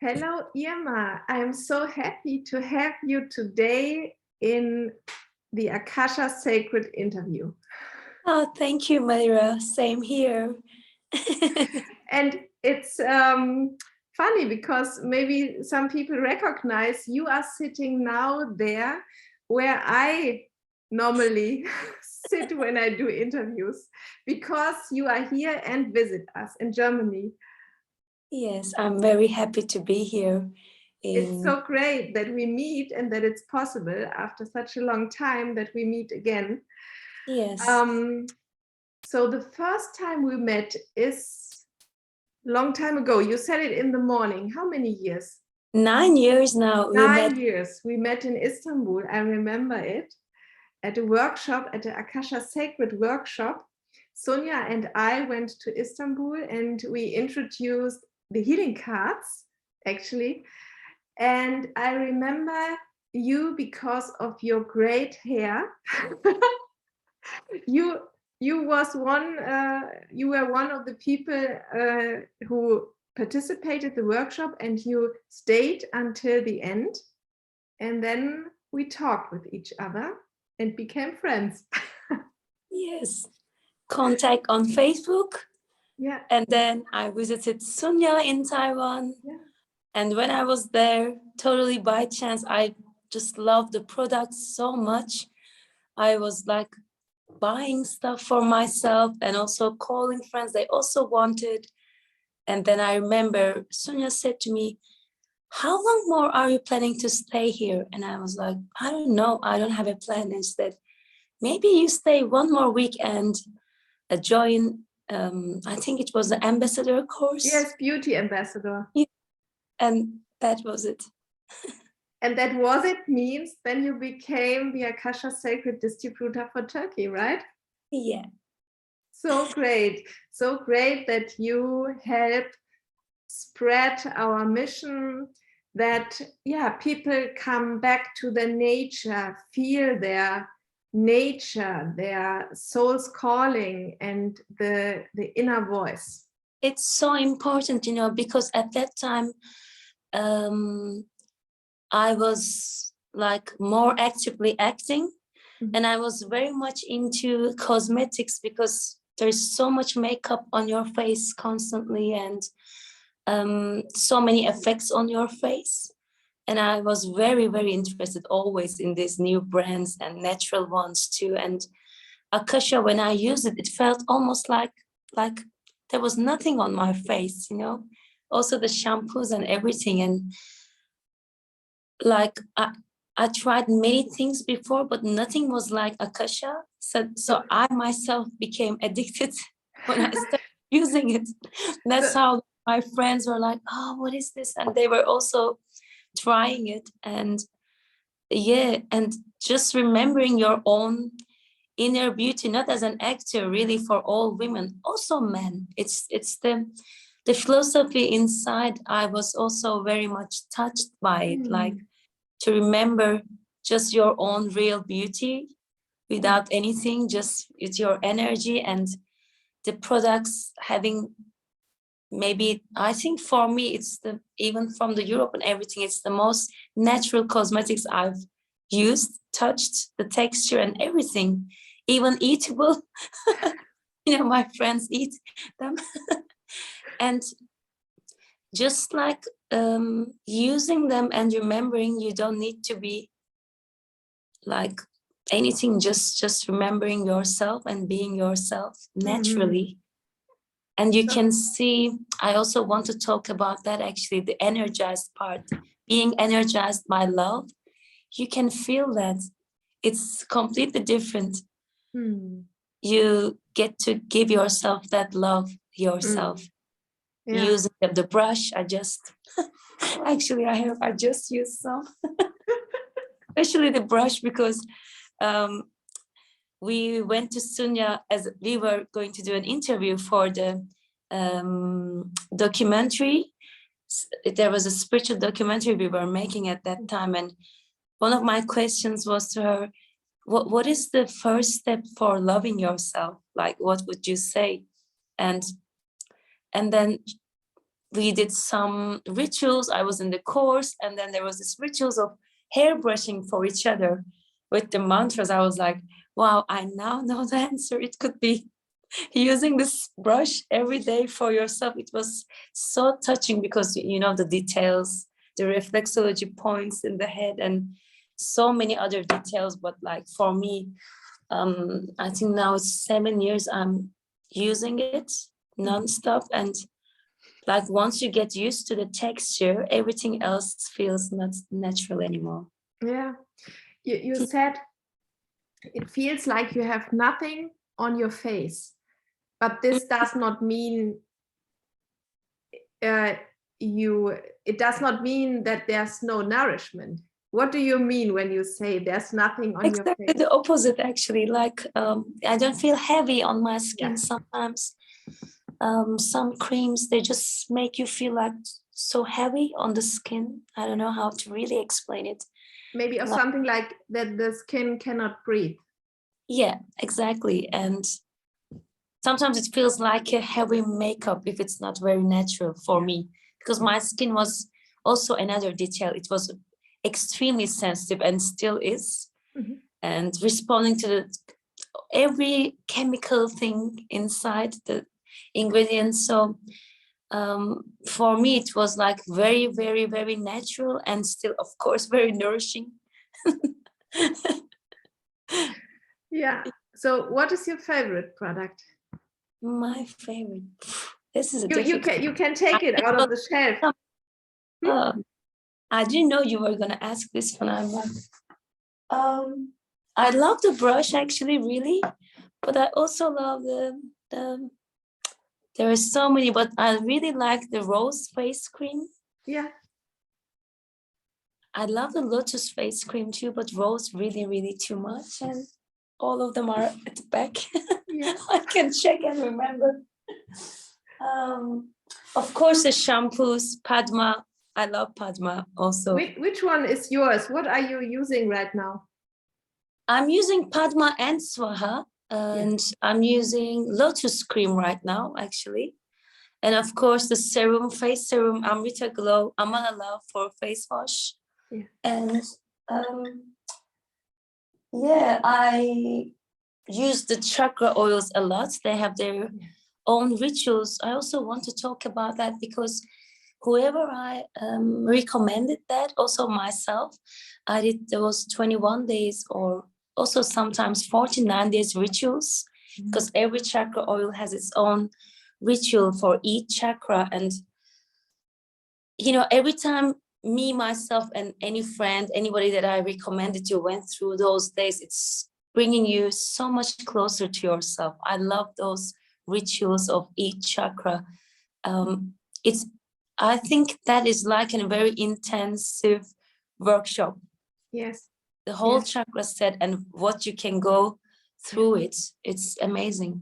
Hello, Irma. I'm so happy to have you today in the Akasha Sacred interview. Oh, thank you, Malira. Same here. And it's funny because maybe some people recognize you are sitting now there where I normally sit when I do interviews, because you are here and visit us in Germany. Yes, I'm very happy to be here. It's so great that we meet and that it's possible after such a long time that we meet again. Yes. So the first time we met is a long time ago. You said it in the morning. How many years? 9 years now. 9 years. We met in Istanbul. I remember it at a workshop, at the Akasha Sacred workshop. Sonia and I went to Istanbul and we introduced the healing cards, actually. And I remember you because of your great hair. you were one of the people who participated the workshop, and you stayed until the end. And then we talked with each other and became friends. Yes. Contact on Facebook. Yeah. And then I visited Sonia in Taiwan. Yeah. And when I was there, totally by chance, I just loved the product so much. I was like buying stuff for myself and also calling friends they also wanted. And then I remember Sonia said to me, "How long more are you planning to stay here?" And I was like, "I don't know. I don't have a plan." Instead, maybe you stay one more week and join, I think it was the ambassador course. Yes, beauty ambassador. Yeah. And that was it. And that was it means then you became the Akasha Sacred distributor for Turkey, right? Yeah. So great that you help spread our mission, that people come back to the nature, feel their nature, their soul's calling, and the inner voice. It's so important, because at that time I was like more actively acting, and I was very much into cosmetics because there's so much makeup on your face constantly and so many effects on your face. And I was very, very interested always in these new brands and natural ones too. And Akasha, when I used it, it felt almost like there was nothing on my face, also the shampoos and everything. And like I tried many things before, but nothing was like Akasha. So I myself became addicted when I started using it. That's how my friends were like, "Oh, what is this?" And they were also trying it. And and just remembering your own inner beauty, not as an actor, really, for all women, also men. It's the philosophy inside. I was also very much touched by it, like to remember just your own real beauty without anything, just it's your energy, and the products having, maybe, I think for me, it's even from the Europe and everything, it's the most natural cosmetics I've used, touched, the texture and everything, even eatable. My friends eat them. And just like using them and remembering, you don't need to be like anything, just remembering yourself and being yourself naturally. And you can see, I also want to talk about that, actually, the energized part, being energized by love. You can feel that it's completely different. You get to give yourself that love yourself. Using the brush, I just used some, especially the brush, because we went to Sunya as we were going to do an interview for the documentary. There was a spiritual documentary we were making at that time, and one of my questions was to her, what is the first step for loving yourself? Like, what would you say? And then we did some rituals. I was in the course, and then there was this rituals of hair brushing for each other with the mantras. I was like, wow, I now know the answer. It could be using this brush every day for yourself. It was so touching because, you know, the details, the reflexology points in the head, and so many other details. But like for me, I think now it's 7 years I'm using it nonstop, and like once you get used to the texture, everything else feels not natural anymore. Yeah, you said it feels like you have nothing on your face, but this does not mean it does not mean that there's no nourishment. What do you mean when you say there's nothing on your face? Exactly the opposite, actually. Like I don't feel heavy on my skin. Yeah. Sometimes some creams, they just make you feel like so heavy on the skin. I don't know how to really explain it. Maybe of something like that the skin cannot breathe. Yeah, exactly. And sometimes it feels like a heavy makeup if it's not very natural for me, because my skin was also another detail. It was extremely sensitive and still is, and responding to every chemical thing inside the ingredients. So for me, it was like very, very, very natural, and still, of course, very nourishing. Yeah. So what is your favorite product? My favorite. This is a you can take it out of the shelf. I didn't know you were gonna ask this one. I love the brush, actually, really, but I also love the there are so many, but I really like the rose face cream. Yeah. I love the lotus face cream too, but rose really, really too much. And all of them are at the back. Yeah. I can check and remember. Of course, the shampoos, Padma. I love Padma also. Which one is yours? What are you using right now? I'm using Padma and Swaha, and I'm using lotus cream right now, actually. And of course, the serum, face serum, Amrita Glow, Amala Love for face wash. Yeah. And yeah, I use the chakra oils a lot. They have their own rituals. I also want to talk about that because whoever I recommended that, also myself, I did those 21 days or also sometimes 49 days rituals, because every chakra oil has its own ritual for each chakra. And, you know, every time me, myself, and any friend, anybody that I recommended to went through those days, it's bringing you so much closer to yourself. I love those rituals of each chakra. I think that is like a very intensive workshop. Yes. The whole chakra set and what you can go through it. It's amazing.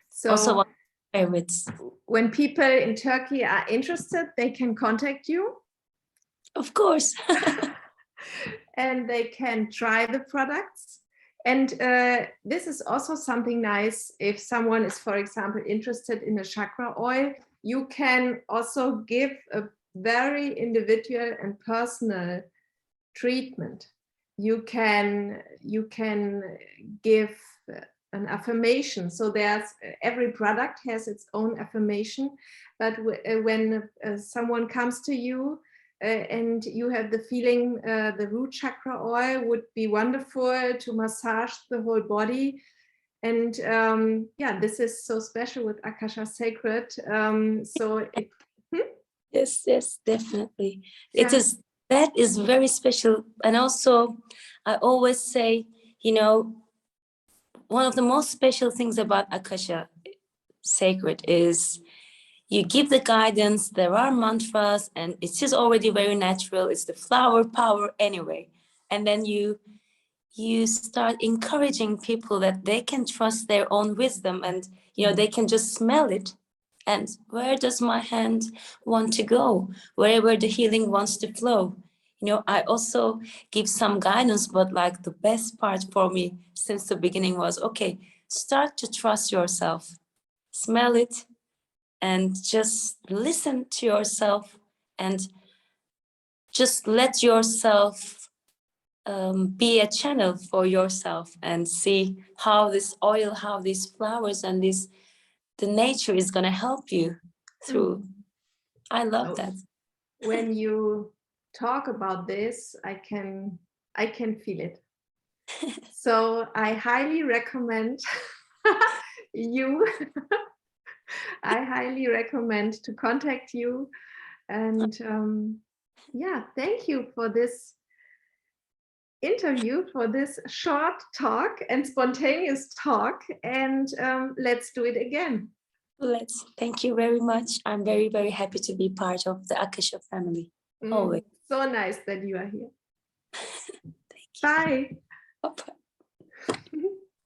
So also one of my favorites. When people in Turkey are interested, they can contact you? Of course. And they can try the products. And this is also something nice. If someone is, for example, interested in a chakra oil, you can also give a very individual and personal treatment. You can give an affirmation. So there's every product has its own affirmation. But when someone comes to you and you have the feeling the root chakra oil would be wonderful to massage the whole body. And yeah, this is so special with Akasha Sacred. Yes, definitely. Yeah. That is very special. And also, I always say, you know, one of the most special things about Akasha Sacred is you give the guidance, there are mantras, and it's just already very natural. It's the flower power anyway. And then you start encouraging people that they can trust their own wisdom, and, you know, they can just smell it. And where does my hand want to go? Wherever the healing wants to flow. You know, I also give some guidance, but like the best part for me since the beginning was, okay, start to trust yourself, smell it, and just listen to yourself and just let yourself be a channel for yourself and see how this oil, how these flowers and the nature is going to help you through. I love that. When you talk about this, I can feel it. So I highly recommend you. I highly recommend to contact you. And yeah, thank you for this interview, for this short talk and spontaneous talk. And let's do it again. Thank you very much. I'm very, very happy to be part of the Akasha family. Always. So nice that you are here. Thank you. Bye. Bye-bye.